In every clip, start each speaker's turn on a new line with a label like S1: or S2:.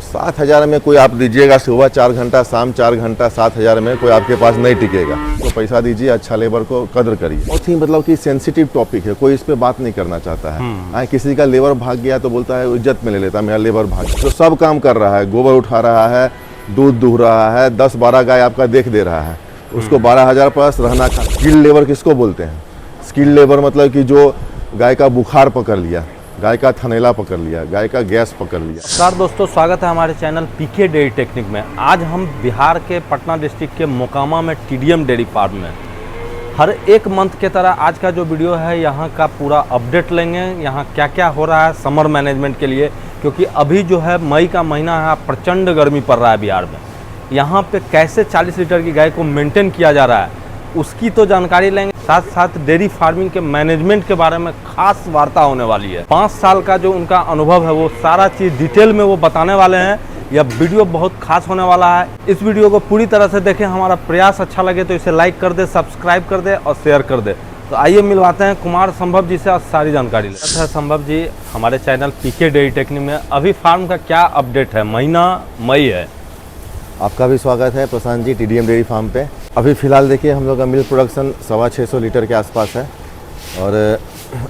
S1: 7,000 में कोई आप दीजिएगा, सुबह 4 घंटा शाम 4 घंटा, 7,000 में कोई आपके पास नहीं टिकेगा। तो पैसा दीजिए, अच्छा लेबर को कदर करिए। बहुत ही मतलब कि सेंसिटिव टॉपिक है, कोई इस पे बात नहीं करना चाहता है। किसी का लेबर भाग गया तो बोलता है इज्जत में ले लेता, मेरा लेबर भाग गया। तो सब काम कर रहा है, गोबर उठा रहा है, दूध दूह रहा है, 10-12 गाय आपका देख दे रहा है, उसको 12,000 प्लस रहना। स्किल्ड लेबर किसको बोलते हैं? स्किल्ड लेबर मतलब कि जो गाय का बुखार पकड़ लिया, गाय का थनैला पकड़ लिया, गाय का गैस पकड़ लिया।
S2: नमस्कार दोस्तों, स्वागत है हमारे चैनल पीके डेयरी टेक्निक में। आज हम बिहार के पटना डिस्ट्रिक्ट के मोकामा में टीडीएम डेयरी फार्म में हर एक मंथ के तरह आज का जो वीडियो है यहाँ का पूरा अपडेट लेंगे। यहाँ क्या क्या हो रहा है समर मैनेजमेंट के लिए, क्योंकि अभी जो है मई का महीना है, प्रचंड गर्मी पड़ रहा है बिहार में। यहाँ पे कैसे 40 लीटर की गाय को मेंटेन किया जा रहा है उसकी तो जानकारी लेंगे, साथ साथ डेयरी फार्मिंग के मैनेजमेंट के बारे में खास वार्ता होने वाली है। 5 साल का जो उनका अनुभव है वो सारा चीज़ डिटेल में वो बताने वाले हैं। यह वीडियो बहुत खास होने वाला है। इस वीडियो को पूरी तरह से देखें। हमारा प्रयास अच्छा लगे तो इसे लाइक कर दे, सब्सक्राइब कर दे और शेयर कर दे। तो आइए मिलवाते हैं कुमार संभव जी से और सारी जानकारी लेते हैं। संभव जी, हमारे चैनल पीके डेयरी टेक्निक में अभी फार्म का क्या अपडेट है? महीना मई है।
S1: आपका भी स्वागत है Prashant ji TDM dairy farm पे। अभी फ़िलहाल देखिए हम लोग का मिल्क प्रोडक्शन 650 लीटर के आसपास है और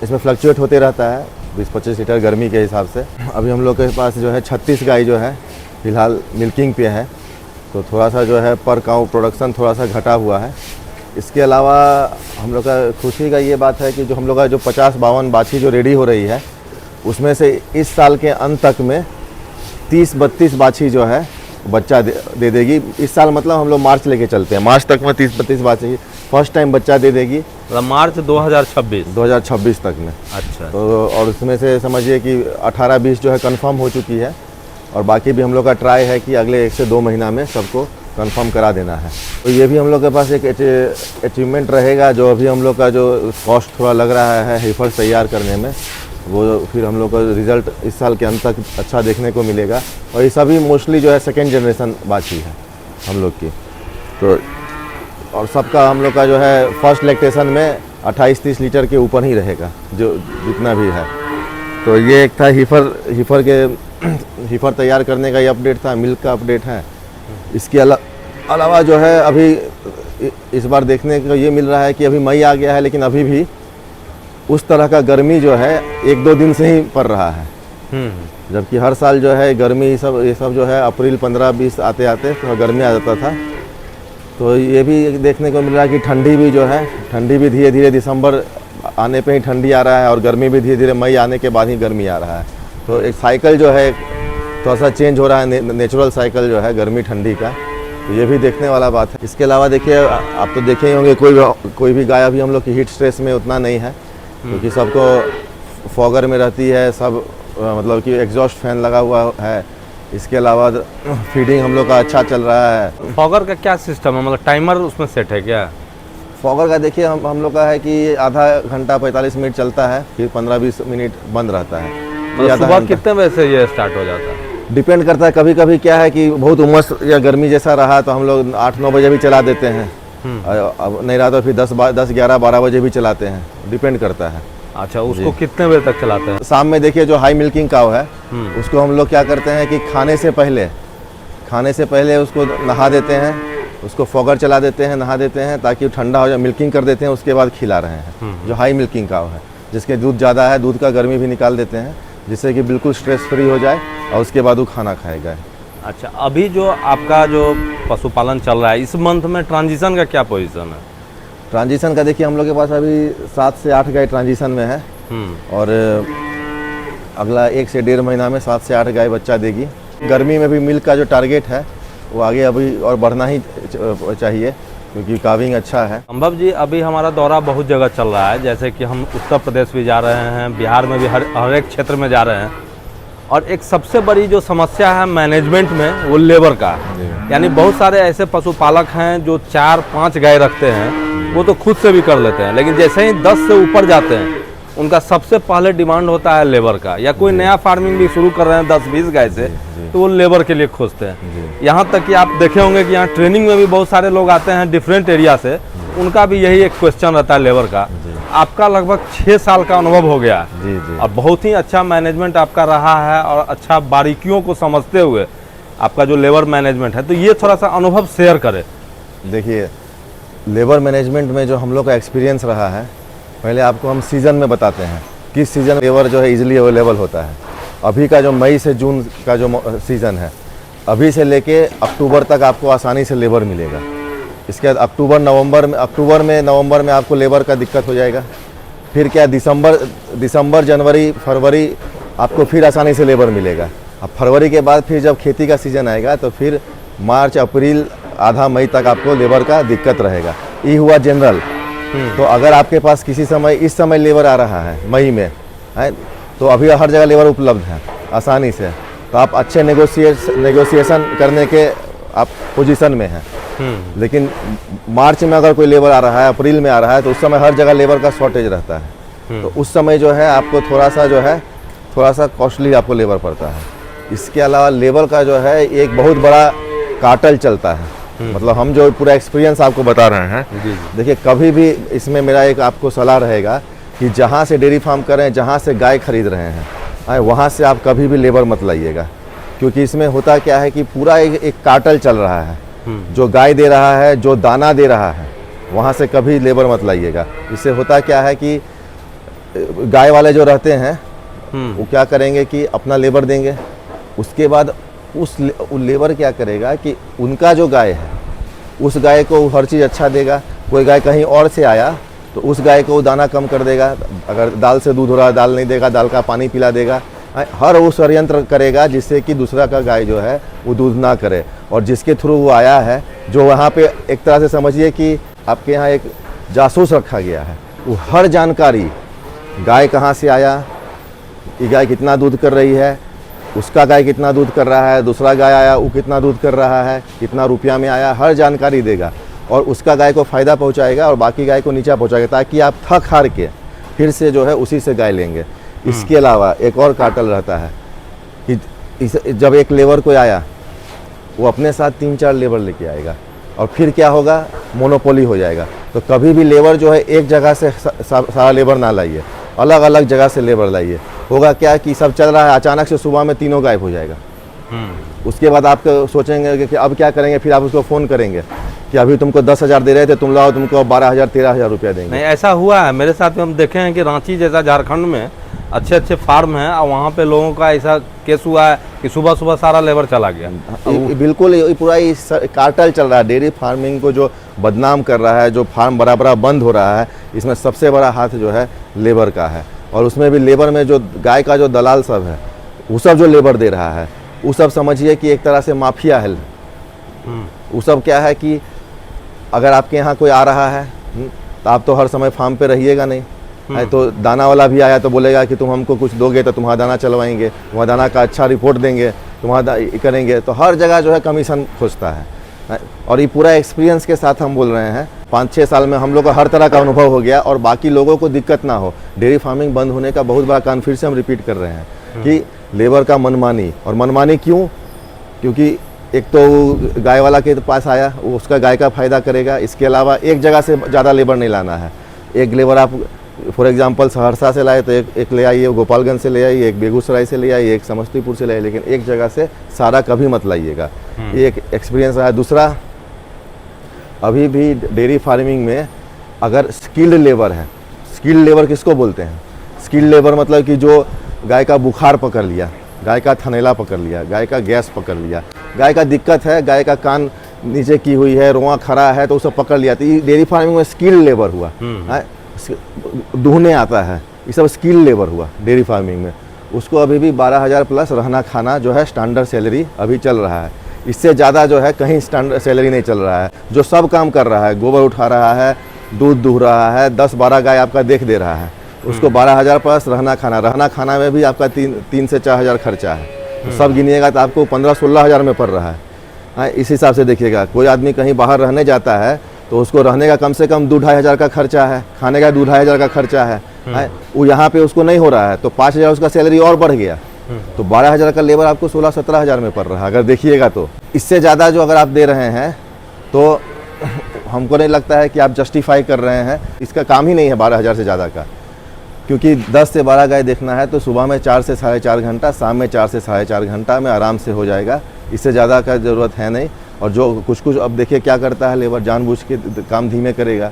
S1: इसमें फ्लक्चुएट होते रहता है 20-25 लीटर गर्मी के हिसाब से। अभी हम लोग के पास जो है 36 गाय जो है फ़िलहाल मिल्किंग पे है, तो थोड़ा सा जो है पर काउ प्रोडक्शन थोड़ा सा घटा हुआ है। इसके अलावा हम लोग का खुशी का ये बात है कि जो हम लोग का जो 50-52 बाछी जो रेडी हो रही है उसमें से इस साल के अंत तक में 30-32 बाछी जो है बच्चा दे देगी। इस साल मतलब हम लोग मार्च लेके चलते हैं, मार्च तक में 30-32 बाछी फर्स्ट टाइम बच्चा दे देगी,
S2: मतलब मार्च
S1: 2026 तक में।
S2: अच्छा।
S1: तो और उसमें से समझिए कि 18-20 जो है कंफर्म हो चुकी है और बाकी भी हम लोग का ट्राई है कि अगले 1 से 2 महीना में सबको कंफर्म करा देना है। तो ये भी हम लोग के पास एक अचीवमेंट रहेगा। जो अभी हम लोग का जो कॉस्ट थोड़ा लग रहा है हेफर तैयार करने में, वो फिर हम लोग का रिज़ल्ट इस साल के अंत तक अच्छा देखने को मिलेगा। और ये सभी मोस्टली जो है सेकेंड जनरेशन बाछी है हम लोग की। तो और सबका हम लोग का जो है फर्स्ट लैक्टेशन में 28-30 लीटर के ऊपर ही रहेगा जो जितना भी है। तो ये एक था हीफर तैयार करने का ये अपडेट था, मिल्क का अपडेट है। इसके अलावा जो है अभी इस बार देखने को ये मिल रहा है कि अभी मई आ गया है लेकिन अभी भी उस तरह का गर्मी जो है 1-2 दिन से ही पड़ रहा है। जबकि हर साल जो है गर्मी ये सब जो है अप्रैल 15-20 आते आते तो गर्मी आ जाता था। तो ये भी देखने को मिल रहा है कि ठंडी भी जो है, ठंडी भी धीरे धीरे दिसंबर आने पे ही ठंडी आ रहा है और गर्मी भी धीरे धीरे मई आने के बाद ही गर्मी आ रहा है। तो एक साइकिल जो है थोड़ा सा चेंज हो रहा है, नेचुरल साइकिल जो है गर्मी ठंडी का। तो ये भी देखने वाला बात है। इसके अलावा देखिए आप तो देखे ही होंगे कोई भी गाय अभी हम लोग की हीट स्ट्रेस में उतना नहीं है, क्योंकि सबको फॉगर में रहती है, सब मतलब कि एग्जॉस्ट फैन लगा हुआ है। इसके अलावा फीडिंग हम लोग का अच्छा चल रहा है।
S2: फॉगर का क्या सिस्टम है, मतलब टाइमर उसमें सेट है क्या?
S1: फॉगर का देखिए हम लोग का है कि आधा घंटा 45 मिनट चलता है, फिर 15-20 मिनट बंद रहता है।
S2: तो सुबह कितने बजे से ये स्टार्ट हो जाता है?
S1: डिपेंड करता है। कभी कभी क्या है कि बहुत उमस या गर्मी जैसा रहा तो हम लोग 8-9 बजे भी चला देते हैं, अब नहीं रहा तो फिर 10-11-12 बजे भी चलाते हैं, डिपेंड करता है।
S2: अच्छा, उसको कितने बजे तक चलाते हैं?
S1: शाम में देखिए जो हाई मिल्किंग काव है उसको हम लोग क्या करते हैं कि खाने से पहले उसको नहा देते हैं, उसको फॉगर चला देते हैं, नहा देते हैं ताकि ठंडा हो जाए, मिल्किंग कर देते हैं, उसके बाद खिला रहे हैं। जो हाई मिल्किंग काव है जिसके दूध ज़्यादा है, दूध का गर्मी भी निकाल देते हैं जिससे कि बिल्कुल स्ट्रेस फ्री हो जाए और उसके बाद वो खाना खाएगा।
S2: अच्छा, अभी जो आपका जो पशुपालन चल रहा है इस मंथ में ट्रांजिशन का क्या पोजीशन है?
S1: ट्रांजिशन का देखिए हम लोग के पास अभी 7 से 8 गाय ट्रांजिशन में है और अगला 1 से 1.5 महीना में 7 से 8 गाय बच्चा देगी। गर्मी में भी मिल्क का जो टारगेट है वो आगे अभी और बढ़ना ही चाहिए क्योंकि काविंग अच्छा है।
S2: संभव जी, अभी हमारा दौरा बहुत जगह चल रहा है, जैसे कि हम उत्तर प्रदेश भी जा रहे हैं, बिहार में भी हर एक क्षेत्र में जा रहे हैं। और एक सबसे बड़ी जो समस्या है मैनेजमेंट में वो लेबर का, यानी बहुत सारे ऐसे पशुपालक हैं जो 4-5 गाय रखते हैं, वो तो खुद से भी कर लेते हैं, लेकिन जैसे ही 10 से ऊपर जाते हैं उनका सबसे पहले डिमांड होता है लेबर का। या कोई नया फार्मिंग भी शुरू कर रहे हैं 10-20 गाय से तो वो लेबर के लिए खोजते हैं। यहाँ तक कि आप देखे होंगे कि यहाँ ट्रेनिंग में भी बहुत सारे लोग आते हैं डिफरेंट एरिया से, उनका भी यही एक क्वेश्चन रहता है लेबर का। आपका लगभग 6 साल का अनुभव हो गया और बहुत ही अच्छा मैनेजमेंट आपका रहा है और अच्छा बारीकियों को समझते हुए आपका जो लेबर मैनेजमेंट है, तो ये थोड़ा सा अनुभव शेयर करें।
S1: देखिए, लेबर मैनेजमेंट में जो हम लोग का एक्सपीरियंस रहा है, पहले आपको हम सीज़न में बताते हैं किस सीज़न लेबर जो है इजीली अवेलेबल होता है। अभी का जो मई से जून का जो सीज़न है, अभी से लेके अक्टूबर तक आपको आसानी से लेबर मिलेगा। इसके बाद अक्टूबर में नवंबर में आपको लेबर का दिक्कत हो जाएगा। फिर क्या दिसंबर जनवरी फरवरी आपको फिर आसानी से लेबर मिलेगा। अब फरवरी के बाद फिर जब खेती का सीज़न आएगा तो फिर मार्च अप्रैल आधा मई तक आपको लेबर का दिक्कत रहेगा। ये हुआ जनरल। तो अगर आपके पास किसी समय इस समय लेबर आ रहा है मई में है, तो अभी हर जगह लेबर उपलब्ध है आसानी से, तो आप अच्छे नेगोशिएशन करने के आप पोजीशन में हैं। लेकिन मार्च में अगर कोई लेबर आ रहा है, अप्रैल में आ रहा है, तो उस समय हर जगह लेबर का शॉर्टेज रहता है। तो उस समय जो है आपको थोड़ा सा कॉस्टली आपको लेबर पड़ता है। इसके अलावा लेबर का जो है एक बहुत बड़ा कार्टेल चलता है। मतलब हम जो पूरा एक्सपीरियंस आपको बता रहे हैं, देखिए कभी भी इसमें मेरा एक आपको सलाह रहेगा कि जहाँ से डेयरी फार्म कर रहे हैं, जहाँ से गाय खरीद रहे हैं, वहाँ से आप कभी भी लेबर मत लाइएगा। क्योंकि इसमें होता क्या है कि पूरा एक कार्टेल चल रहा है। जो गाय दे रहा है, जो दाना दे रहा है, वहाँ से कभी लेबर मत लाइएगा। इससे होता क्या है कि गाय वाले जो रहते हैं वो क्या करेंगे कि अपना लेबर देंगे, उसके बाद उस लेबर क्या करेगा कि उनका जो गाय है उस गाय को हर चीज़ अच्छा देगा। कोई गाय कहीं और से आया तो उस गाय को दाना कम कर देगा। अगर दाल से दूध हो रहा है, दाल नहीं देगा, दाल का पानी पिला देगा। हर वो षड्यंत्र करेगा जिससे कि दूसरा का गाय जो है वो दूध ना करे। और जिसके थ्रू वो आया है, जो वहाँ पे एक तरह से समझिए कि आपके यहाँ एक जासूस रखा गया है। वो हर जानकारी, गाय कहाँ से आया, ये गाय कितना दूध कर रही है, उसका गाय कितना दूध कर रहा है, दूसरा गाय आया वो कितना दूध कर रहा है, कितना रुपया में आया, हर जानकारी देगा। और उसका गाय को फ़ायदा पहुंचाएगा और बाकी गाय को नीचा पहुंचाएगा, ताकि आप थक हार के फिर से जो है उसी से गाय लेंगे। इसके अलावा एक और कार्टेल रहता है कि जब एक लेबर कोई आया, वो अपने साथ 3-4 लेबर लेके आएगा और फिर क्या होगा, मोनोपोली हो जाएगा। तो कभी भी लेबर जो है एक जगह से सारा लेबर ना लाइए, अलग अलग जगह से लेबर लाइए। होगा क्या कि सब चल रहा है, अचानक से सुबह में तीनों गायब हो जाएगा। उसके बाद आप सोचेंगे कि अब क्या करेंगे, फिर आप उसको फ़ोन करेंगे कि अभी तुमको 10,000 दे रहे थे, तुम लाओ, तुमको 12,000 13,000 रुपया देंगे।
S2: नहीं, ऐसा हुआ है मेरे साथ में। हम देखे हैं कि रांची जैसा झारखंड में अच्छे अच्छे फार्म हैं और वहाँ पे लोगों का ऐसा केस हुआ है कि सुबह सुबह सारा लेबर चला गया।
S1: बिल्कुल, ये पूरा कार्टेल चल रहा है। डेयरी फार्मिंग को जो बदनाम कर रहा है, जो फार्म बड़ा बड़ा बंद हो रहा है, इसमें सबसे बड़ा हाथ जो है लेबर का है। और उसमें भी लेबर में जो गाय का जो दलाल सब है, वो सब जो लेबर दे रहा है, वो सब समझिए कि एक तरह से माफिया है। वो सब क्या है कि अगर आपके यहाँ कोई आ रहा है तो आप तो हर समय फार्म पे रहिएगा नहीं। तो दाना वाला भी आया तो बोलेगा कि तुम हमको कुछ दोगे तो तुम्हारा दाना चलवाएंगे, तुम्हारा दाना का अच्छा रिपोर्ट देंगे, तुम्हारा करेंगे। तो हर जगह जो है कमीशन खोजता है। और ये पूरा एक्सपीरियंस के साथ हम बोल रहे हैं। 5-6 साल में हम लोग का हर तरह का अनुभव हो गया और बाकी लोगों को दिक्कत ना हो। डेयरी फार्मिंग बंद होने का बहुत बड़ा कारण फिर से हम रिपीट कर रहे हैं कि लेबर का मनमानी। और मनमानी क्यों? क्योंकि एक तो गाय वाला के पास आया, वो उसका गाय का फ़ायदा करेगा। इसके अलावा एक जगह से ज़्यादा लेबर नहीं लाना है। एक लेबर आप फॉर एग्जांपल सहरसा से लाए तो एक ले आइए, गोपालगंज से ले आइए, एक बेगूसराय से ले आइए, एक समस्तीपुर से ले आइए, लेकिन एक जगह से सारा कभी मत लाइएगा। ये एक एक्सपीरियंस रहा है। दूसरा, अभी भी डेयरी फार्मिंग में अगर स्किल्ड लेबर है, स्किल्ड लेबर किसको बोलते हैं? स्किल्ड लेबर मतलब कि जो गाय का बुखार पकड़ लिया, गाय का थनैला पकड़ लिया, गाय का गैस पकड़ लिया, गाय का दिक्कत है, गाय का कान नीचे की हुई है, रोआ खड़ा है, तो उसे पकड़ लिया। तो ये डेयरी फार्मिंग में स्किल्ड लेबर हुआ। दूहने आता है, ये सब स्किल लेबर हुआ डेयरी फार्मिंग में। उसको अभी भी 12,000 प्लस रहना खाना जो है स्टैंडर्ड सैलरी अभी चल रहा है। इससे ज़्यादा जो है कहीं स्टैंडर्ड सैलरी नहीं चल रहा है। जो सब काम कर रहा है, गोबर उठा रहा है, दूध दूह रहा है, 10-12 गाय आपका देख दे रहा है, उसको 12,000 प्लस रहना खाना में भी आपका 3 से 4,000 खर्चा है। तो सब गिनिएगा तो आपको 15-16 हज़ार में पड़ रहा है। इस हिसाब से देखिएगा, कोई आदमी कहीं बाहर रहने जाता है तो उसको रहने का कम से कम 2-2.5 हज़ार का खर्चा है, खाने का 2-2.5 हज़ार का खर्चा है। वो यहाँ पे उसको नहीं हो रहा है तो 5,000 उसका सैलरी और बढ़ गया, तो 12,000 का लेबर आपको 16-17 हज़ार में पड़ रहा है अगर देखिएगा तो। इससे ज़्यादा जो अगर आप दे रहे हैं तो हमको नहीं लगता है कि आप जस्टिफाई कर रहे हैं। इसका काम ही नहीं है 12,000 से ज़्यादा का, क्योंकि 10 से 12 गाय देखना है तो सुबह में 4 से 4.5 घंटा, शाम में 4 से 4.5 घंटा में आराम से हो जाएगा। इससे ज़्यादा का ज़रूरत है नहीं। और जो कुछ अब देखिए क्या करता है लेबर, जानबूझ के काम धीमे करेगा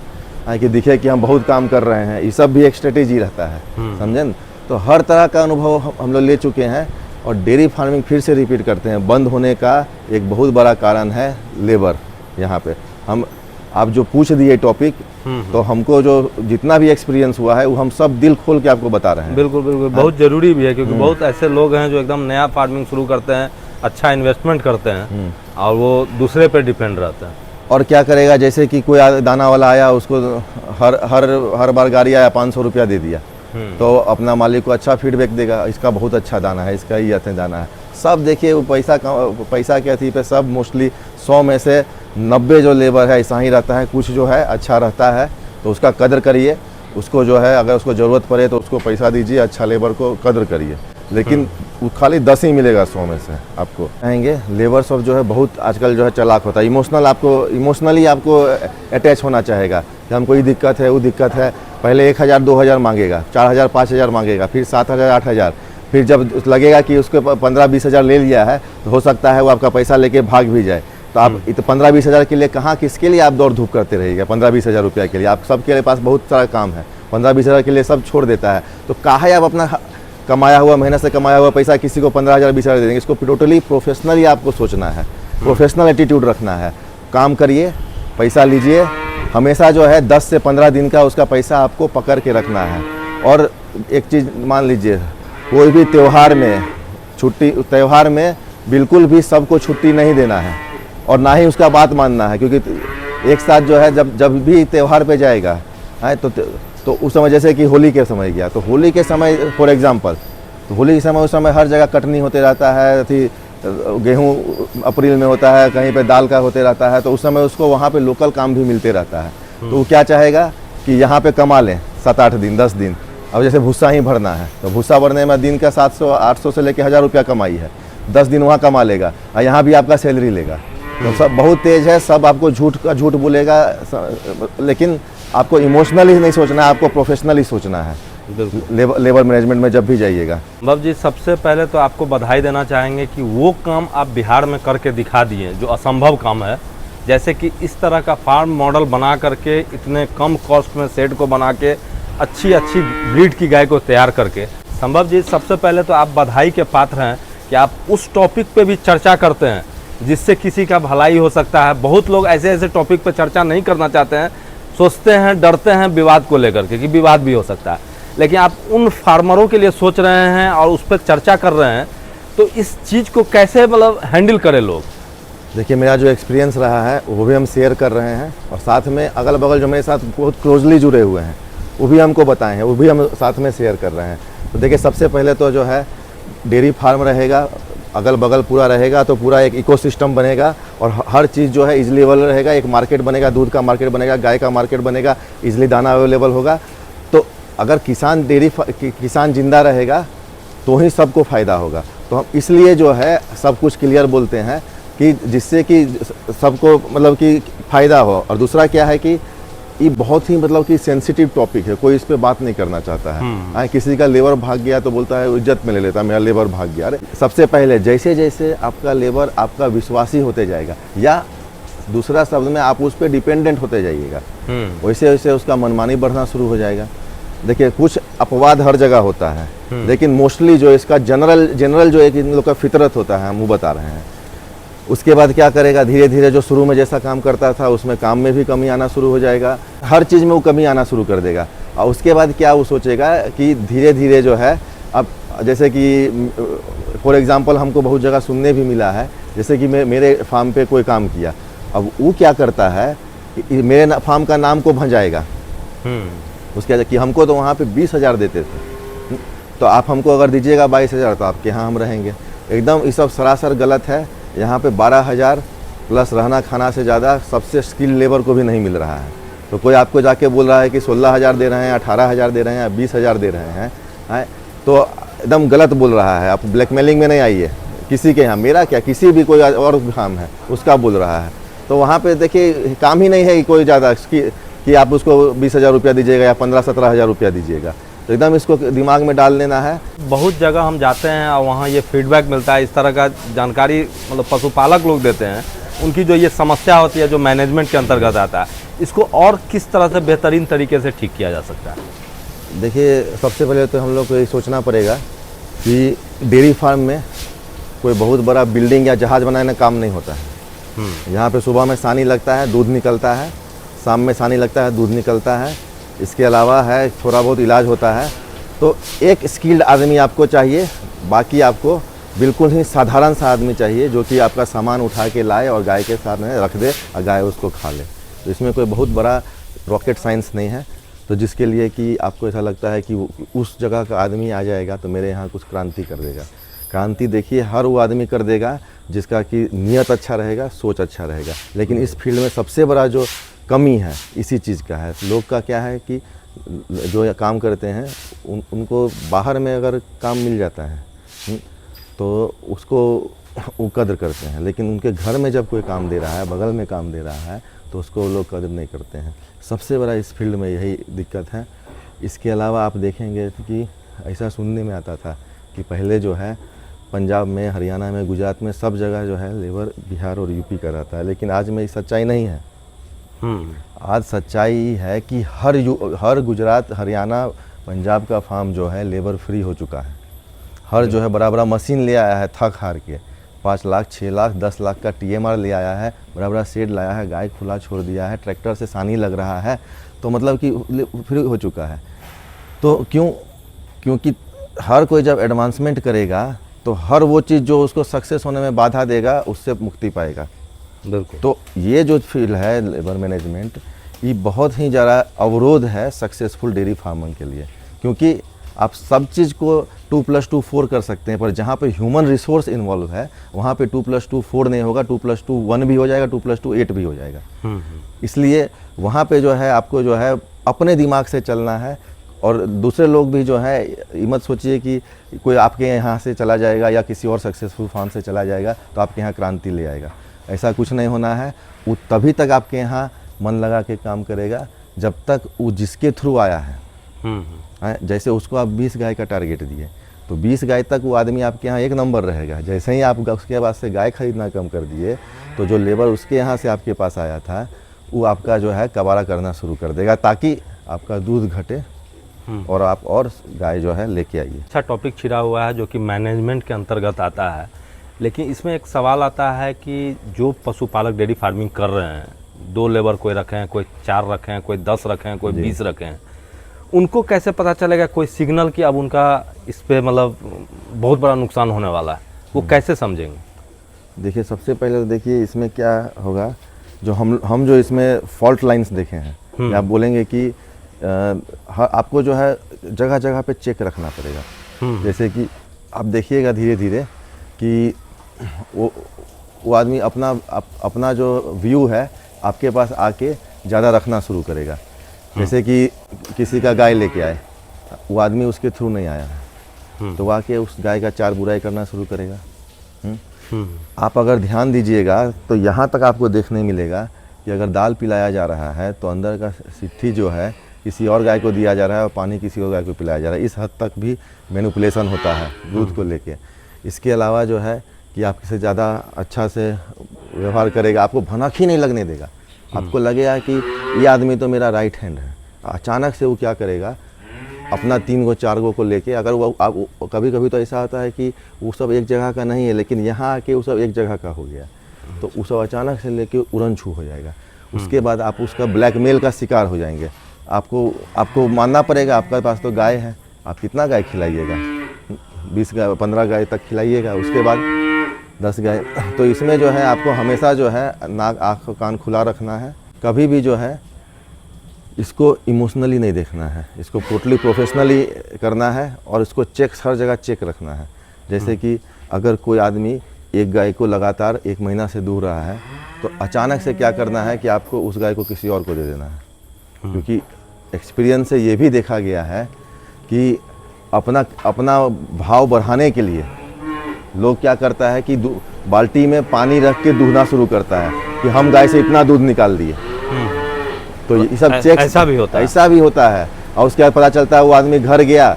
S1: कि दिखे कि हम बहुत काम कर रहे हैं, ये सब भी एक स्ट्रेटेजी रहता है, समझे न। तो हर तरह का अनुभव हम लोग ले चुके हैं। और डेयरी फार्मिंग फिर से रिपीट करते हैं, बंद होने का एक बहुत बड़ा कारण है लेबर। यहाँ पे आप जो पूछ दिए टॉपिक, तो हमको जो जितना भी एक्सपीरियंस हुआ है वो हम सब दिल खोल के आपको बता रहे हैं।
S2: बिल्कुल बिल्कुल, बहुत ज़रूरी भी है, क्योंकि बहुत ऐसे लोग हैं जो एकदम नया फार्मिंग शुरू करते हैं, अच्छा इन्वेस्टमेंट करते हैं और वो दूसरे पे डिपेंड रहते हैं।
S1: और क्या करेगा, जैसे कि कोई दाना वाला आया, उसको हर बार गाड़ी आया 500 रुपया दे दिया, तो अपना मालिक को अच्छा फीडबैक देगा, इसका बहुत अच्छा दाना है, इसका ये अच्छा दाना है। सब देखिए वो पैसा के अथी पे सब मोस्टली 100 में से 90 जो लेबर है ऐसा ही रहता है। कुछ जो है अच्छा रहता है तो उसका कदर करिए, उसको जो है अगर उसको ज़रूरत पड़े तो उसको पैसा दीजिए, अच्छा लेबर को कदर करिए। लेकिन वो खाली 10 ही मिलेगा 100 में से आपको। कहेंगे लेबर सब जो है बहुत आजकल जो है चालाक होता है, इमोशनली आपको अटैच होना चाहेगा कि हमको ये दिक्कत है वो दिक्कत है। पहले 1000 2000 मांगेगा, 4000 5000 मांगेगा, फिर 7000 8000, फिर जब लगेगा कि उसको 15-20 हज़ार ले लिया है तो हो सकता है वो आपका पैसा लेके भाग भी जाए। तो आप 15-20 हज़ार के लिए कहाँ किसके लिए आप दौड़ धूप करते रहिएगा। 15-20 हज़ार रुपया के लिए आप सबके पास बहुत सारा काम है, 15-20 हज़ार के लिए सब छोड़ देता है। तो काहे आप अपना कमाया हुआ, मेहनत से कमाया हुआ पैसा किसी को 15,000 20,000 दे देंगे। इसको टोटली प्रोफेशनली आपको सोचना है, प्रोफेशनल एटीट्यूड रखना है। काम करिए, पैसा लीजिए, हमेशा जो है 10 से 15 दिन का उसका पैसा आपको पकड़ के रखना है। और एक चीज़ मान लीजिए, कोई भी त्यौहार में बिल्कुल भी सबको छुट्टी नहीं देना है और ना ही उसका बात मानना है, क्योंकि एक साथ जो है जब भी त्यौहार पे जाएगा है तो उस समय, जैसे कि होली के समय गया, तो होली के समय फॉर एग्जांपल, तो होली के समय उस समय हर जगह कटनी होते रहता है, गेहूँ अप्रैल में होता है, कहीं पे दाल का होते रहता है, तो उस समय उसको वहाँ पे लोकल काम भी मिलते रहता है। तो वो क्या चाहेगा कि यहाँ पे कमा लें 7-8 दिन 10 दिन। अब जैसे भूसा ही भरना है तो भूसा भरने में दिन का 700-800 से लेकर 1000 रुपया कमाई है, 10 दिन वहाँ कमा लेगा और यहाँ भी आपका सैलरी लेगा। तो सब बहुत तेज है, सब आपको झूठ बोलेगा, लेकिन आपको इमोशनली नहीं सोचना है, आपको प्रोफेशनली सोचना है लेबर मैनेजमेंट में जब भी जाइएगा।
S2: बाबू जी, सबसे पहले तो आपको बधाई देना चाहेंगे कि वो काम आप बिहार में करके दिखा दिए जो असंभव काम है, जैसे कि इस तरह का फार्म मॉडल बना करके इतने कम कॉस्ट में शेड को बना के अच्छी ब्रीड की गाय को तैयार करके। संभव जी, सबसे पहले तो आप बधाई के पात्र हैं कि आप उस टॉपिक पे भी चर्चा करते हैं जिससे किसी का भलाई हो सकता है। बहुत लोग ऐसे टॉपिक पे चर्चा नहीं करना चाहते हैं, सोचते हैं, डरते हैं विवाद को लेकर के कि विवाद भी हो सकता है, लेकिन आप उन फार्मरों के लिए सोच रहे हैं और उस पर चर्चा कर रहे हैं। तो इस चीज़ को कैसे मतलब हैंडल करें लोग?
S1: देखिए, मेरा जो एक्सपीरियंस रहा है वो भी हम शेयर कर रहे हैं, और साथ में अगल बगल जो मेरे साथ बहुत क्लोजली जुड़े हुए हैं वो भी हमको बताए हैं, वो भी हम साथ में शेयर कर रहे हैं। तो देखिए, सबसे पहले तो जो है डेयरी फार्म रहेगा, अगल बगल पूरा रहेगा तो पूरा एक इकोसिस्टम बनेगा और हर चीज़ जो है इजली अवेलेबल रहेगा। एक मार्केट बनेगा, दूध का मार्केट बनेगा, गाय का मार्केट बनेगा, इजली दाना अवेलेबल होगा। तो अगर किसान जिंदा रहेगा तो ही सबको फ़ायदा होगा। तो हम इसलिए जो है सब कुछ क्लियर बोलते हैं कि जिससे कि सबको मतलब कि फ़ायदा हो। और दूसरा क्या है कि ये बहुत ही मतलब कि सेंसिटिव टॉपिक है, कोई इस पे बात नहीं करना चाहता है। किसी का लेबर भाग गया तो बोलता है इज्जत में ले लेता है, मेरा लेबर भाग गया। अरे सबसे पहले जैसे जैसे आपका लेबर आपका विश्वासी होते जाएगा, या दूसरा शब्द में आप उस पर डिपेंडेंट होते जाइएगा, वैसे वैसे उसका मनमानी बढ़ना शुरू हो जाएगा। देखिए, कुछ अपवाद हर जगह होता है, लेकिन मोस्टली जो इसका जनरल जो एक इन लोग का फितरत होता है, हम वो बता रहे हैं। उसके बाद क्या करेगा, धीरे धीरे जो शुरू में जैसा काम करता था उसमें काम में भी कमी आना शुरू हो जाएगा, हर चीज़ में वो कमी आना शुरू कर देगा। और उसके बाद क्या वो सोचेगा कि धीरे धीरे जो है, अब जैसे कि फॉर एग्जांपल हमको बहुत जगह सुनने भी मिला है, जैसे कि मेरे फार्म पे कोई काम किया, अब वो क्या करता है कि मेरे फार्म का नाम को भंजाएगा। उसके कि हमको तो वहाँ पे 20,000 देते थे, तो आप हमको अगर दीजिएगा 22,000 तो आपके यहाँ हम रहेंगे। एकदम ये सब सरासर गलत है। यहाँ पे 12,000 प्लस रहना खाना से ज़्यादा सबसे स्किल लेबर को भी नहीं मिल रहा है। तो कोई आपको जाके बोल रहा है कि 16,000 दे रहे हैं, 18,000 दे रहे हैं, 20,000 दे रहे हैं, तो एकदम गलत बोल रहा है। आप ब्लैकमेलिंग में नहीं आइए किसी के यहाँ, मेरा क्या, किसी भी कोई और काम है उसका बोल रहा है। तो वहाँ पे देखिए काम ही नहीं है कोई ज़्यादा कि आप उसको 20,000 रुपया दीजिएगा या 15-17 हज़ार रुपया दीजिएगा। तो एकदम इसको दिमाग में डाल लेना है।
S2: बहुत जगह हम जाते हैं और वहाँ ये फीडबैक मिलता है, इस तरह का जानकारी मतलब पशुपालक लोग देते हैं, उनकी जो ये समस्या होती है जो मैनेजमेंट के अंतर्गत आता है, इसको और किस तरह से बेहतरीन तरीके से ठीक किया जा सकता है?
S1: देखिए, सबसे पहले तो हम लोग को ये सोचना पड़ेगा कि डेयरी फार्म में कोई बहुत बड़ा बिल्डिंग या जहाज़ बनाने का काम नहीं होता है। यहाँ पे सुबह में सानी लगता है, दूध निकलता है, शाम में सानी लगता है, दूध निकलता है। इसके अलावा है थोड़ा बहुत इलाज होता है। तो एक स्किल्ड आदमी आपको चाहिए, बाकी आपको बिल्कुल ही साधारण सा आदमी चाहिए जो कि आपका सामान उठा के लाए और गाय के साथ में रख दे और गाय उसको खा ले। तो इसमें कोई बहुत बड़ा रॉकेट साइंस नहीं है। तो जिसके लिए कि आपको ऐसा लगता है कि उस जगह का आदमी आ जाएगा तो मेरे यहाँ कुछ क्रांति कर देगा। क्रांति देखिए हर वो आदमी कर देगा जिसका कि नियत अच्छा रहेगा, सोच अच्छा रहेगा। लेकिन इस फील्ड में सबसे बड़ा जो कमी है इसी चीज़ का है। लोग का क्या है कि जो काम करते हैं उनको बाहर में अगर काम मिल जाता है तो उसको वो कदर करते हैं, लेकिन उनके घर में जब कोई काम दे रहा है, बगल में काम दे रहा है, तो उसको लोग कदर नहीं करते हैं। सबसे बड़ा इस फील्ड में यही दिक्कत है। इसके अलावा आप देखेंगे कि ऐसा सुनने में आता था कि पहले जो है पंजाब में, हरियाणा में, गुजरात में सब जगह जो है लेबर बिहार और यूपी का रहता है, लेकिन आज में ये सच्चाई नहीं है। आज सच्चाई है कि हर गुजरात, हरियाणा, पंजाब का फार्म जो है लेबर फ्री हो चुका है। हर जो है बड़ा मशीन ले आया है थक हार के, 5 लाख, 6 लाख, 10 लाख का TMR ले आया है, बड़ा शेड लाया है, गाय खुला छोड़ दिया है, ट्रैक्टर से सानी लग रहा है, तो मतलब कि फ्री हो चुका है। तो क्योंकि हर कोई जब एडवांसमेंट करेगा तो हर वो चीज़ जो उसको सक्सेस होने में बाधा देगा उससे मुक्ति पाएगा।
S2: बिल्कुल।
S1: तो ये जो फील्ड है लेबर मैनेजमेंट, ये बहुत ही ज़्यादा अवरोध है सक्सेसफुल डेयरी फार्मर के लिए, क्योंकि आप सब चीज़ को 2+2 4 कर सकते हैं, पर जहाँ पे ह्यूमन रिसोर्स इन्वॉल्व है वहाँ पे 2+2 4 नहीं होगा, 2+2 1 भी हो जाएगा, 2+2 8 भी हो जाएगा। इसलिए वहाँ पे जो है आपको जो है अपने दिमाग से चलना है। और दूसरे लोग भी जो है ये मत सोचिए कि कोई आपके यहाँ से चला जाएगा या किसी और सक्सेसफुल फार्म से चला जाएगा तो आपके यहाँ क्रांति ले आएगा। ऐसा कुछ नहीं होना है। वो तभी तक आपके यहाँ मन लगा के काम करेगा जब तक वो जिसके थ्रू आया है। जैसे उसको आप 20 गाय का टारगेट दिए तो 20 गाय तक वो आदमी आपके यहाँ 1 नंबर रहेगा। जैसे ही आप उसके बाद से गाय खरीदना कम कर दिए तो जो लेबर उसके यहाँ से आपके पास आया था वो आपका जो है कबाड़ा करना शुरू कर देगा, ताकि आपका दूध घटे और आप और गाय जो है लेके आइए।
S2: अच्छा टॉपिक छिड़ा हुआ है जो कि मैनेजमेंट के अंतर्गत आता है, लेकिन इसमें एक सवाल आता है कि जो पशुपालक डेयरी फार्मिंग कर रहे हैं, 2 लेबर कोई रखे हैं, कोई 4 रखे हैं, कोई 10 रखे हैं, कोई 20 रखे हैं, उनको कैसे पता चलेगा कोई सिग्नल कि अब उनका इस पे मतलब बहुत बड़ा नुकसान होने वाला है, वो कैसे समझेंगे?
S1: देखिए, सबसे पहले तो देखिए इसमें क्या होगा, जो हम जो इसमें फॉल्ट लाइंस देखे हैं, आप बोलेंगे कि आपको जो है जगह जगह पे चेक रखना पड़ेगा। जैसे कि आप देखिएगा धीरे धीरे कि वो आदमी अपना जो व्यू है आपके पास आके ज़्यादा रखना शुरू करेगा। जैसे कि किसी का गाय लेके आए, वो आदमी उसके थ्रू नहीं आया है तो वो आके उस गाय का 4 बुराई करना शुरू करेगा। आप अगर ध्यान दीजिएगा तो यहाँ तक आपको देखने मिलेगा कि अगर दाल पिलाया जा रहा है तो अंदर का सिट्ठी जो है किसी और गाय को दिया जा रहा है और पानी किसी और गाय को पिलाया जा रहा है। इस हद तक भी मैनिपुलेशन होता है दूध को लेके। इसके अलावा जो है कि आपसे ज़्यादा अच्छा से व्यवहार करेगा, आपको भनक ही नहीं लगने देगा। आपको लगेगा कि ये आदमी तो मेरा राइट हैंड है। अचानक से वो क्या करेगा, अपना 3 गो 4 गो को लेके, अगर वो कभी कभी तो ऐसा होता है कि वो सब एक जगह का नहीं है, लेकिन यहाँ आके वो सब एक जगह का हो गया तो वो सब अचानक से लेके उड़न छू हो जाएगा। उसके बाद आप उसका ब्लैकमेल का शिकार हो जाएंगे। आपको मानना पड़ेगा, आपके पास तो गाय है, आप कितना गाय खिलाइएगा, 20 गाय 15 गाय तक खिलाइएगा, उसके बाद 10 गाय। तो इसमें जो है आपको हमेशा जो है नाक आँख कान खुला रखना है। कभी भी जो है इसको इमोशनली नहीं देखना है, इसको टोटली प्रोफेशनली करना है और इसको हर जगह चेक रखना है। जैसे कि अगर कोई आदमी एक गाय को लगातार 1 महीना से दूर रहा है तो अचानक से क्या करना है कि आपको उस गाय को किसी और को दे देना है। क्योंकि एक्सपीरियंस से ये भी देखा गया है कि अपना भाव बढ़ाने के लिए लोग क्या करता है कि बाल्टी में पानी रख के दूहना शुरू करता है कि हम गाय से इतना दूध निकाल दिए। तो ये सब चेक
S2: ऐसा भी होता है।
S1: ऐसा भी होता है। और उसके बाद पता चलता है वो आदमी घर गया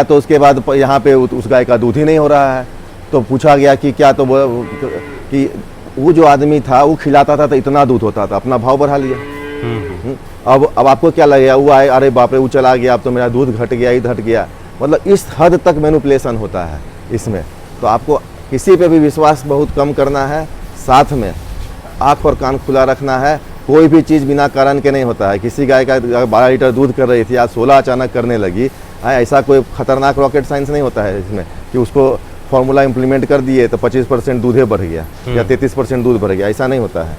S1: तो उसके बाद यहाँ पे उस गाय का दूध ही नहीं हो रहा है। तो पूछा गया कि क्या, तो कि वो जो आदमी था वो खिलाता था तो इतना दूध होता था, अपना भाव बढ़ा लिया। अब आपको क्या लगेगा, वो आए अरे बाप रे वो चला गया, अब तो मेरा दूध घट गया, ईद घट गया। मतलब इस हद तक मैनिपुलेशन होता है इसमें। तो आपको किसी पे भी विश्वास बहुत कम करना है, साथ में आँख और कान खुला रखना है। कोई भी चीज़ बिना कारण के नहीं होता है। किसी गाय का 12 लीटर दूध कर रही थी, आज 16 अचानक करने लगी, ऐसा कोई खतरनाक रॉकेट साइंस नहीं होता है इसमें कि उसको फॉर्मूला इम्प्लीमेंट कर दिए तो 25% दूधे बढ़ गया या 33% दूध बढ़ गया, ऐसा नहीं होता है।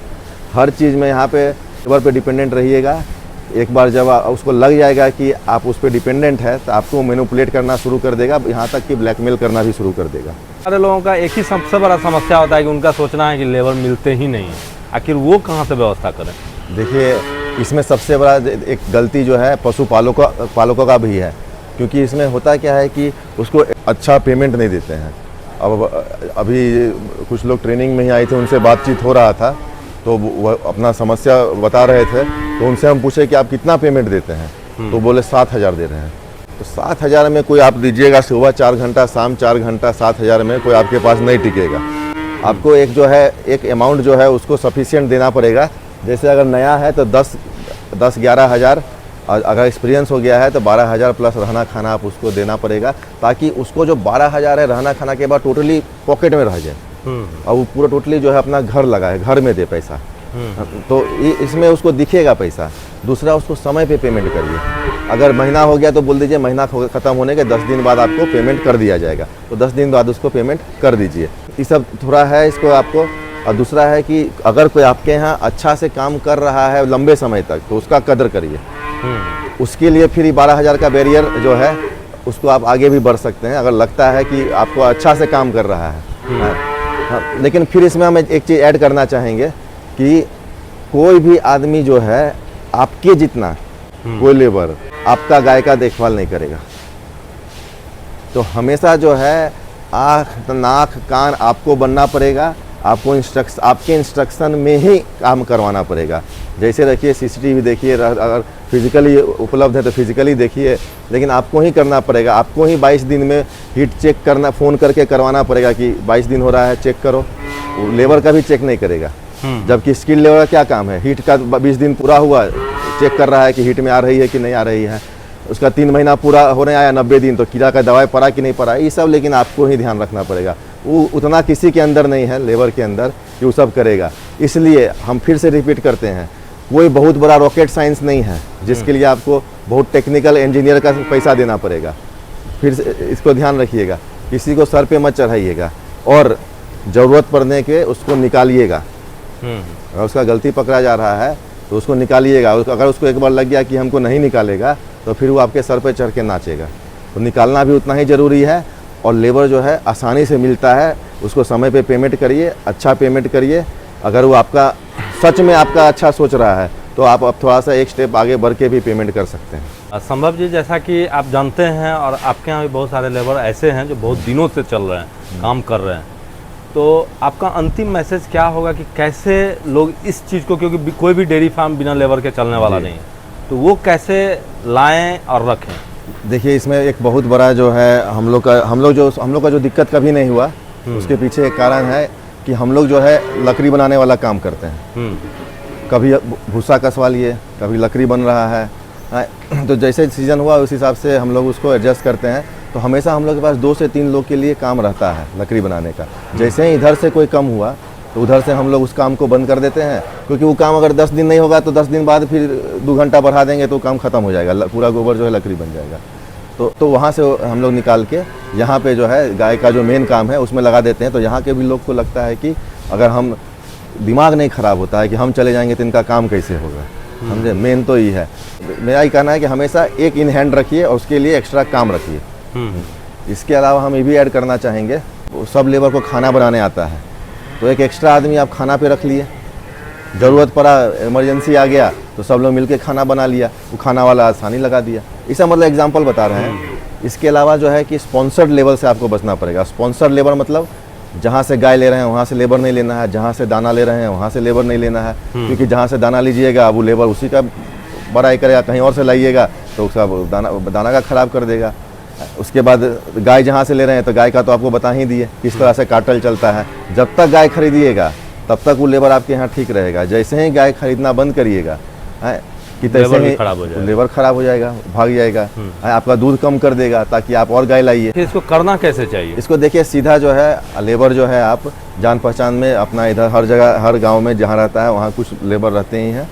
S1: हर चीज़ में यहाँ पे लेबर पे डिपेंडेंट रहिएगा। एक बार जब उसको लग जाएगा कि आप उस पर डिपेंडेंट है तो आपको मैनिपुलेट करना शुरू कर देगा, यहाँ तक कि ब्लैकमेल करना भी शुरू कर देगा।
S2: सारे लोगों का एक ही सबसे बड़ा समस्या होता है कि उनका सोचना है कि लेबर मिलते ही नहीं है, आखिर वो कहाँ से व्यवस्था करें।
S1: देखिए इसमें सबसे बड़ा एक गलती जो है पालकों का भी है, क्योंकि इसमें होता क्या है कि उसको अच्छा पेमेंट नहीं देते हैं। अब अभी कुछ लोग ट्रेनिंग में ही आए थे, उनसे बातचीत हो रहा था तो वो अपना समस्या बता रहे थे। तो उनसे हम पूछे कि आप कितना पेमेंट देते हैं, तो बोले 7,000 दे रहे हैं। तो 7,000 में कोई आप दीजिएगा सुबह 4 घंटा शाम 4 घंटा, 7,000 में कोई आपके पास नहीं टिकेगा। आपको एक जो है एक अमाउंट जो है उसको सफिशिएंट देना पड़ेगा। जैसे अगर नया है तो 10-11 हज़ार, अगर एक्सपीरियंस हो गया है तो 12,000 प्लस रहना खाना आप उसको देना पड़ेगा, ताकि उसको जो 12,000 है रहना खाना के बाद टोटली पॉकेट में रह जाए और वो पूरा टोटली जो है अपना घर लगाए, घर में दे पैसा। तो इसमें उसको दिखेगा पैसा। दूसरा, उसको समय पे पेमेंट करिए। अगर महीना हो गया तो बोल दीजिए महीना ख़त्म होने के 10 दिन बाद आपको पेमेंट कर दिया जाएगा, तो 10 दिन बाद उसको पेमेंट कर दीजिए। ये सब थोड़ा है इसको आपको। और दूसरा है कि अगर कोई आपके यहाँ अच्छा से काम कर रहा है लंबे समय तक तो उसका कदर करिए। उसके लिए फिर 12,000 का बैरियर जो है उसको आप आगे भी बढ़ सकते हैं, अगर लगता है कि आपको अच्छा से काम कर रहा है। हाँ, लेकिन फिर इसमें हम एक चीज़ ऐड करना चाहेंगे कि कोई भी आदमी जो है आपके जितना कोई लेबर आपका गाय का देखभाल नहीं करेगा। तो हमेशा जो है आँख नाक कान आपको बनना पड़ेगा, आपको आपके इंस्ट्रक्शन में ही काम करवाना पड़ेगा। जैसे रखिए CCTV देखिए, अगर फिजिकली उपलब्ध है तो फिजिकली देखिए, लेकिन आपको ही करना पड़ेगा। आपको ही 22 दिन में हीट चेक करना, फ़ोन करके करवाना पड़ेगा कि 22 दिन हो रहा है चेक करो। लेबर का भी चेक नहीं करेगा, जबकि स्किल लेबर का क्या काम है, हीट का 20 दिन पूरा हुआ चेक कर रहा है कि हीट में आ रही है कि नहीं आ रही है। उसका 3 महीना पूरा होने आया 90 दिन तो कीड़ा का दवाई पड़ा कि नहीं पड़ा, ये सब लेकिन आपको ही ध्यान रखना पड़ेगा। वो उतना किसी के अंदर नहीं है, लेबर के अंदर, कि वो सब करेगा। इसलिए हम फिर से रिपीट करते हैं, कोई बहुत बड़ा रॉकेट साइंस नहीं है जिसके लिए आपको बहुत टेक्निकल इंजीनियर का पैसा देना पड़ेगा। फिर से इसको ध्यान रखिएगा, किसी को सर पे मत चढ़ाइएगा और ज़रूरत पड़ने के उसको निकालिएगा। अगर उसका गलती पकड़ा जा रहा है तो उसको निकालिएगा। अगर उसको एक बार लग गया कि हमको नहीं निकालेगा तो फिर वो आपके सर पे चढ़ के नाचेगा। तो निकालना भी उतना ही ज़रूरी है। और लेबर जो है आसानी से मिलता है, उसको समय पे पेमेंट करिए, अच्छा पेमेंट करिए। अगर वो आपका सच में आपका अच्छा सोच रहा है तो आप अब थोड़ा सा एक स्टेप आगे बढ़ के भी पेमेंट कर सकते हैं।
S2: संभव जी, जैसा कि आप जानते हैं और आपके यहाँ भी बहुत सारे लेबर ऐसे हैं जो बहुत दिनों से चल रहे हैं, काम कर रहे हैं, तो आपका अंतिम मैसेज क्या होगा कि कैसे लोग इस चीज़ को, क्योंकि कोई भी डेयरी फार्म बिना लेबर के चलने वाला नहीं है, तो वो कैसे लाएं और रखें?
S1: देखिए इसमें एक बहुत बड़ा जो है हम लोग का जो दिक्कत कभी नहीं हुआ, उसके पीछे एक कारण है कि हम लोग जो है लकड़ी बनाने वाला काम करते हैं। कभी भूसा कसवा लिए, कभी लकड़ी बन रहा है, तो जैसे सीज़न हुआ उस हिसाब से हम लोग उसको एडजस्ट करते हैं। तो हमेशा हम लोग के पास 2 से 3 लोग के लिए काम रहता है लकड़ी बनाने का। जैसे ही इधर से कोई कम हुआ तो उधर से हम लोग उस काम को बंद कर देते हैं, क्योंकि वो काम अगर 10 दिन नहीं होगा तो 10 दिन बाद फिर 2 घंटा बढ़ा देंगे तो काम ख़त्म हो जाएगा, पूरा गोबर जो है लकड़ी बन जाएगा। तो वहाँ से हम लोग निकाल के यहाँ पे जो है गाय का जो मेन काम है उसमें लगा देते हैं। तो यहाँ के भी लोग को लगता है कि अगर हम दिमाग नहीं ख़राब होता है कि हम चले जाएंगे तो इनका काम कैसे होगा, समझे। मेन तो ये है, मेरा ये कहना है कि हमेशा एक इन हैंड रखिए और उसके लिए एक्स्ट्रा काम रखिए। इसके अलावा हम ये भी ऐड करना चाहेंगे, सब लेबर को खाना बनाने आता है तो एक एक्स्ट्रा आदमी आप खाना पे रख लिए, ज़रूरत पड़ा इमरजेंसी आ गया तो सब लोग मिलके खाना बना लिया, वो खाना वाला आसानी लगा दिया। इसका मतलब एग्जांपल बता रहे हैं। इसके अलावा जो है कि स्पॉन्सर्ड लेबर से आपको बचना पड़ेगा। स्पॉन्सर्ड लेबर मतलब जहाँ से गाय ले रहे हैं वहाँ से लेबर नहीं लेना है, जहाँ से दाना ले रहे हैं वहाँ से लेबर नहीं लेना है, क्योंकि जहाँ से दाना लीजिएगा वो लेबर उसी का बड़ा करेगा, कहीं और से लाइएगा तो उसका दाना का ख़राब कर देगा। उसके बाद गाय जहाँ से ले रहे हैं तो गाय का तो आपको बता ही दिए किस तरह से काटल चलता है। जब तक गाय खरीदिएगा तब तक वो लेबर आपके यहाँ ठीक रहेगा। जैसे ही गाय खरीदना बंद करिएगा कि तैसे ही लेबर खराब हो जाएगा, भाग जाएगा, आपका दूध कम कर देगा ताकि आप और गाय लाइए।
S2: इसको करना कैसे चाहिए?
S1: इसको देखिए सीधा जो है लेबर जो है आप जान पहचान में अपना इधर हर जगह हर गांव में जहां रहता है वहां कुछ लेबर रहते ही हैं।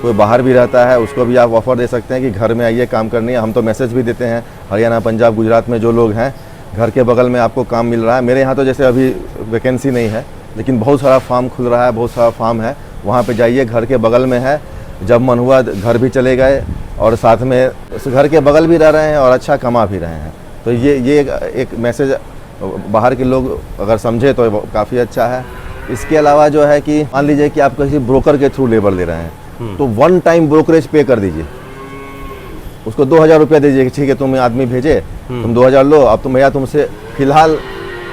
S1: कोई बाहर भी रहता है उसको भी आप ऑफ़र दे सकते हैं कि घर में आइए काम करनी है। हम तो मैसेज भी देते हैं हरियाणा, पंजाब, गुजरात में जो लोग हैं घर के बगल में आपको काम मिल रहा है। मेरे यहाँ तो जैसे अभी वैकेंसी नहीं है लेकिन बहुत सारा फार्म खुल रहा है, बहुत सारा फार्म है, वहाँ पर जाइए, घर के बगल में है। जब मन हुआ घर भी चले गए और साथ में घर के बगल भी रह रहे हैं और अच्छा कमा भी रहे हैं। तो ये एक मैसेज बाहर के लोग अगर समझे तो काफ़ी अच्छा है। इसके अलावा जो है कि मान लीजिए कि आप किसी ब्रोकर के थ्रू लेबर ले रहे हैं तो 1 टाइम ब्रोकरेज पे कर दीजिए, उसको 2000 रुपया दीजिए। ठीक है, तुम्हें आदमी भेजे, तुम 2000 लो, अब तुम भैया तुमसे फिलहाल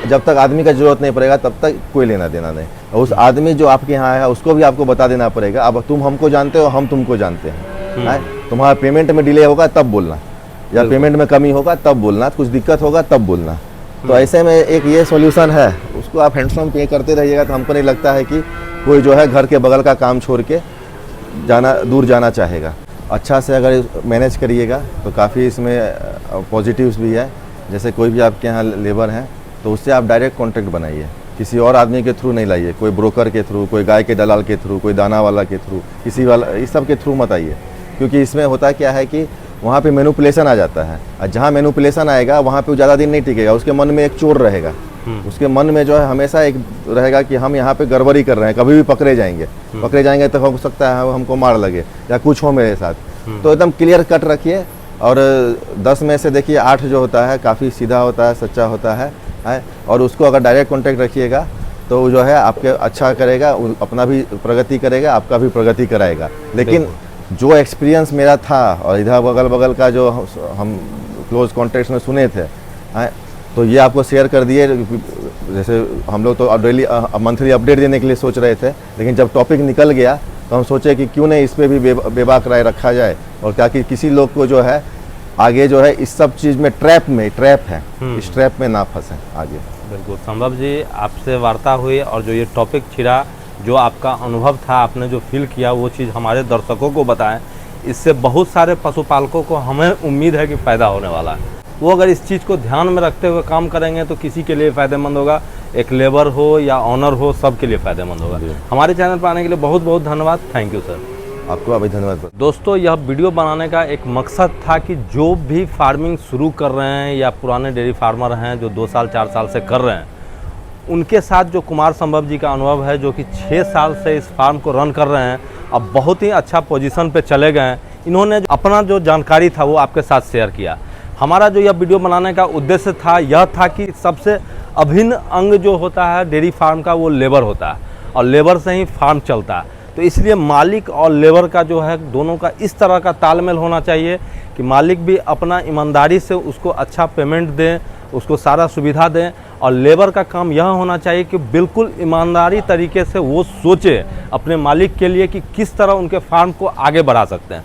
S1: जब तक आदमी का जरूरत नहीं पड़ेगा तब तक कोई लेना देना नहीं। और उस आदमी जो आपके यहाँ है उसको भी आपको बता देना पड़ेगा, अब तुम हमको जानते हो, हम तुमको जानते हैं। तुम्हारा पेमेंट में डिले होगा तब बोलना, या पेमेंट में कमी होगा तब बोलना, कुछ दिक्कत होगा तब बोलना। तो ऐसे में एक ये सॉल्यूशन है, उसको आप हैंडसम पे करते रहिएगा तो हमको नहीं लगता है कि कोई जो है घर के बगल का काम छोड़ के दूर जाना चाहेगा। अच्छा से अगर मैनेज करिएगा तो काफ़ी इसमें पॉजिटिव्स भी है। जैसे कोई भी आपके यहाँ लेबर हैं तो उससे आप डायरेक्ट कॉन्टैक्ट बनाइए, किसी और आदमी के थ्रू नहीं लाइए, कोई ब्रोकर के थ्रू, कोई गाय के दलाल के थ्रू, कोई दाना वाला के थ्रू, किसी वाला इस सब के थ्रू मत आइए। क्योंकि इसमें होता क्या है कि वहाँ पे मैनिपुलेशन आ जाता है, और जहाँ मैनिपुलेशन आएगा वहाँ पे वो ज़्यादा दिन नहीं टिकेगा। उसके मन में एक चोर रहेगा, उसके मन में जो है हमेशा एक रहेगा कि हम यहाँ पे गड़बड़ी कर रहे हैं, कभी भी पकड़े जाएंगे तो हो सकता है हमको मार लगे या कुछ हो मेरे साथ। तो एकदम क्लियर कट रखिए। और 10 में से देखिए 8 जो होता है काफ़ी सीधा होता है, सच्चा होता है। और उसको अगर डायरेक्ट कॉन्टैक्ट रखिएगा तो जो है आपके अच्छा करेगा, अपना भी प्रगति करेगा, आपका भी प्रगति कराएगा। लेकिन जो एक्सपीरियंस मेरा था और इधर बगल बगल का जो हम क्लोज कॉन्टैक्ट्स में सुने थे तो ये आपको शेयर कर दिए। जैसे हम लोग तो डेली मंथली अपडेट देने के लिए सोच रहे थे, लेकिन जब टॉपिक निकल गया तो हम सोचे कि क्यों नहीं इस पर भी बेबाक राय रखा जाए, और ताकि किसी लोग को जो है आगे जो है इस सब चीज़ में ट्रैप है, इस ट्रैप में ना फंसे आगे।
S2: बिल्कुल संभव जी, आपसे वार्ता हुई और जो ये टॉपिक छिड़ा, जो आपका अनुभव था, आपने जो फील किया वो चीज़ हमारे दर्शकों को बताएं। इससे बहुत सारे पशुपालकों को हमें उम्मीद है कि फ़ायदा होने वाला है। वो अगर इस चीज़ को ध्यान में रखते हुए काम करेंगे तो किसी के लिए फ़ायदेमंद होगा, एक लेबर हो या ऑनर हो, सब के लिए फ़ायदेमंद होगा। हमारे चैनल पर आने के लिए बहुत बहुत धन्यवाद। Thank you sir.
S1: आपको अभी धन्यवाद।
S2: दोस्तों, यह वीडियो बनाने का एक मकसद था कि जो भी फार्मिंग शुरू कर रहे हैं या पुराने डेयरी फार्मर हैं जो 2 साल 4 साल से कर रहे हैं, उनके साथ जो कुमार संभव जी का अनुभव है, जो कि 6 साल से इस फार्म को रन कर रहे हैं, अब बहुत ही अच्छा पोजीशन पे चले गए हैं। इन्होंने अपना जो जानकारी था वो आपके साथ शेयर किया। हमारा जो यह वीडियो बनाने का उद्देश्य था यह था कि सबसे अभिन्न अंग जो होता है डेयरी फार्म का वो लेबर होता है, और लेबर से ही फार्म चलता है। तो इसलिए मालिक और लेबर का जो है दोनों का इस तरह का तालमेल होना चाहिए कि मालिक भी अपना ईमानदारी से उसको अच्छा पेमेंट दें, उसको सारा सुविधा दें, और लेबर का काम यह होना चाहिए कि बिल्कुल ईमानदारी तरीके से वो सोचे अपने मालिक के लिए कि किस तरह उनके फार्म को आगे बढ़ा सकते हैं।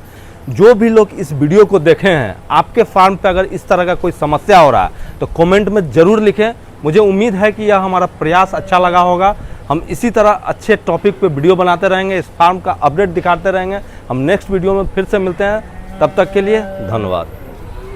S2: जो भी लोग इस वीडियो को देखे हैं, आपके फार्म पे अगर इस तरह का कोई समस्या हो रहा है तो कमेंट में ज़रूर लिखें। मुझे उम्मीद है कि यह हमारा प्रयास अच्छा लगा होगा। हम इसी तरह अच्छे टॉपिक पे वीडियो बनाते रहेंगे, इस फार्म का अपडेट दिखाते रहेंगे। हम नेक्स्ट वीडियो में फिर से मिलते हैं, तब तक के लिए धन्यवाद।